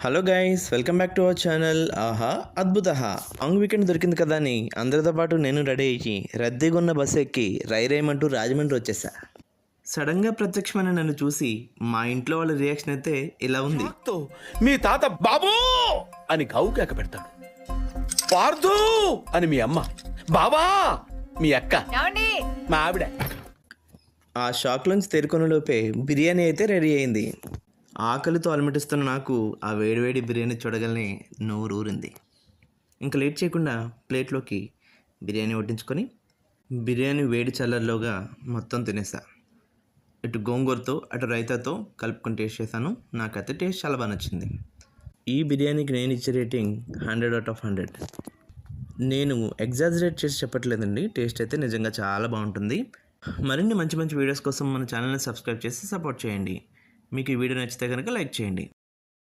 Hello guys, welcome back to our channel. ఆహా అద్భుత. Long weekend దొరికింది కదా అని అందరితో పాటు నేను రెడీ అయ్యి రద్దీగా ఉన్న బస్సు ఎక్కి రైరేమంటూ రాజమండ్రి వచ్చేసా. సడన్గా ప్రత్యక్షమైన నన్ను చూసి మా ఇంట్లో వాళ్ళ రియాక్షన్ అయితే ఇలా ఉంది. మీ తాత బాబూ అని కావుకేక పెడతాడు, పార్థు అని మీ అమ్మ, బాబా మీ అక్క, మా ఆవిడ. ఆ షాక్లోంచి తేరుకునే లోపే బిర్యానీ అయితే రెడీ అయింది. ఆకలితో అలమటిస్తున్న నాకు ఆ వేడివేడి బిర్యానీ చూడగానే నోరు ఊరింది. ఇంకా లేట్ చేయకుండా ప్లేట్లోకి బిర్యానీ వడ్డించుకొని బిర్యానీ వేడి చల్లర్లోగా మొత్తం తినేసా. ఇటు గోంగూరతో అటు రైతాతో కలుపుకొని టేస్ట్ చేశాను. నాకైతే టేస్ట్ చాలా బాగా నచ్చింది. ఈ బిర్యానీకి నేను ఇచ్చే రేటింగ్ 100/100. నేను ఎగ్జాజరేట్ చేసి చెప్పట్లేదండి, టేస్ట్ అయితే నిజంగా చాలా బాగుంటుంది. మరిన్ని మంచి మంచి వీడియోస్ కోసం మన ఛానల్ని సబ్స్క్రైబ్ చేసి సపోర్ట్ చేయండి. మీకు ఈ వీడియో నచ్చితే కనుక లైక్ చేయండి.